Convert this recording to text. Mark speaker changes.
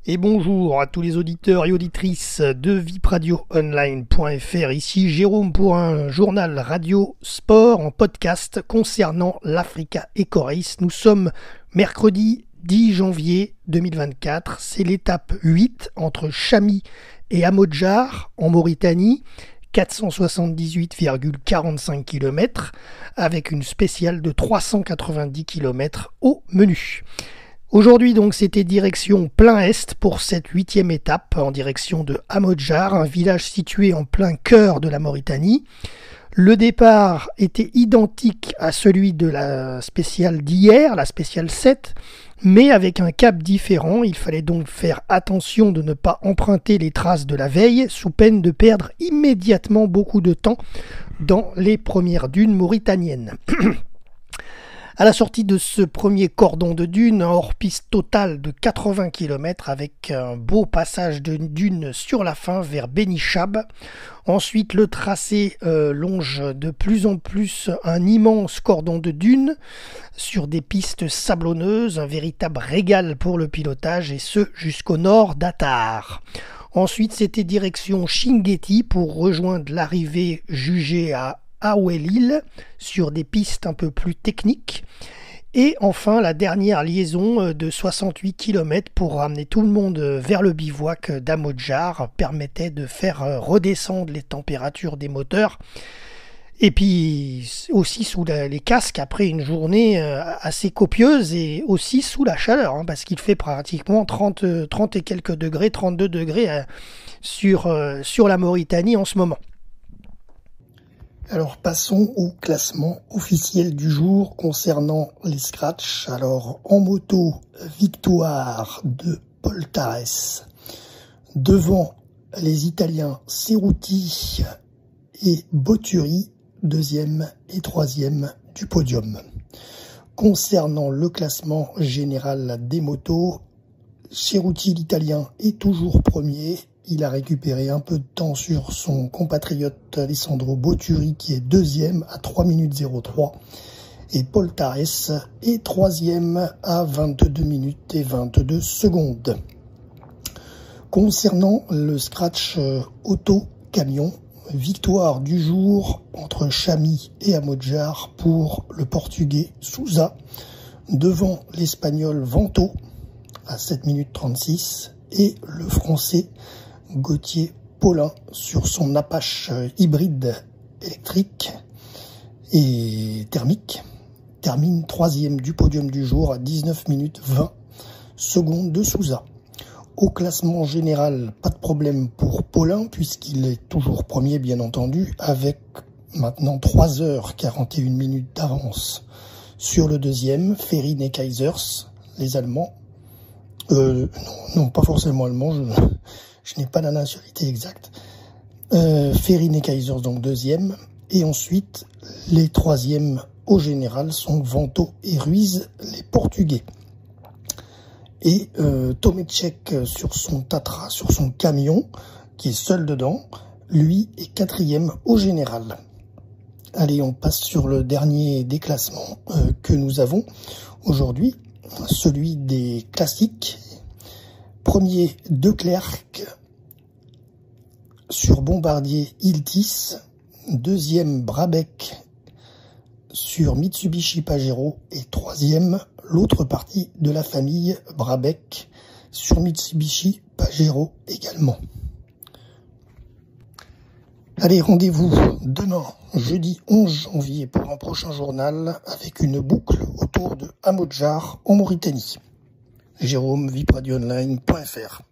Speaker 1: Et bonjour à tous les auditeurs et auditrices de vipradioonline.fr. Ici Jérôme pour un journal radio sport en podcast concernant l'Africa Eco Race. Nous sommes mercredi 10 janvier 2024. C'est l'étape 8 entre Chamy et Amodjar en Mauritanie. 478,45 km avec une spéciale de 390 km au menu. Aujourd'hui donc c'était direction plein est pour cette 8e étape en direction de Amodjar, un village situé en plein cœur de la Mauritanie. Le départ était identique à celui de la spéciale d'hier, la spéciale 7, mais avec un cap différent. Il fallait donc faire attention de ne pas emprunter les traces de la veille sous peine de perdre immédiatement beaucoup de temps dans les premières dunes mauritaniennes. À la sortie de ce premier cordon de dunes, un hors-piste total de 80 km avec un beau passage de dunes sur la fin vers Benichab. Ensuite, le tracé longe de plus en plus un immense cordon de dunes sur des pistes sablonneuses, un véritable régal pour le pilotage et ce jusqu'au nord d'Attar. Ensuite, c'était direction Chinguetti pour rejoindre l'arrivée jugée à Ouelil sur des pistes un peu plus techniques. Et enfin, la dernière liaison de 68 km pour ramener tout le monde vers le bivouac d'Amodjar permettait de faire redescendre les températures des moteurs. Et puis aussi sous les casques après une journée assez copieuse et aussi sous la chaleur, parce qu'il fait pratiquement 30 et quelques degrés, 32 degrés sur la Mauritanie en ce moment. Alors passons au classement officiel du jour concernant les scratchs. Alors en moto, victoire de Paul Tarès devant les Italiens Cerruti et Boturi, deuxième et troisième du podium. Concernant le classement général des motos, Cerruti l'Italien est toujours premier. Il a récupéré un peu de temps sur son compatriote Alessandro Boturi qui est deuxième à 3 minutes 03 et Paul Tarès est troisième à 22 minutes et 22 secondes. Concernant le scratch auto-camion, victoire du jour entre Chamy et Amodjar pour le portugais Sousa devant l'espagnol Vento à 7 minutes 36 et le français Gauthier Paulin sur son Apache hybride électrique et thermique termine troisième du podium du jour à 19 minutes 20 secondes de Sousa. Au classement général, pas de problème pour Paulin puisqu'il est toujours premier bien entendu avec maintenant 3h41 minutes d'avance sur le deuxième, Ferrin et Kaisers, les Allemands. Non, pas forcément allemands, je n'ai pas la nationalité exacte. Ferrin et Kaisers donc deuxième. Et ensuite, les troisièmes au général sont Vento et Ruiz, les Portugais. Et Tomeček sur son Tatra, sur son camion, qui est seul dedans, lui est quatrième au général. Allez, on passe sur le dernier des classements que nous avons aujourd'hui, celui des classiques. Premier, De Klerk sur Bombardier Iltis. Deuxième, Brabec sur Mitsubishi Pajero. Et troisième, l'autre partie de la famille Brabec sur Mitsubishi Pajero également. Allez, rendez-vous demain, jeudi 11 janvier, pour un prochain journal avec une boucle autour de Amodjar en Mauritanie. Jérôme, vipradioonline.fr.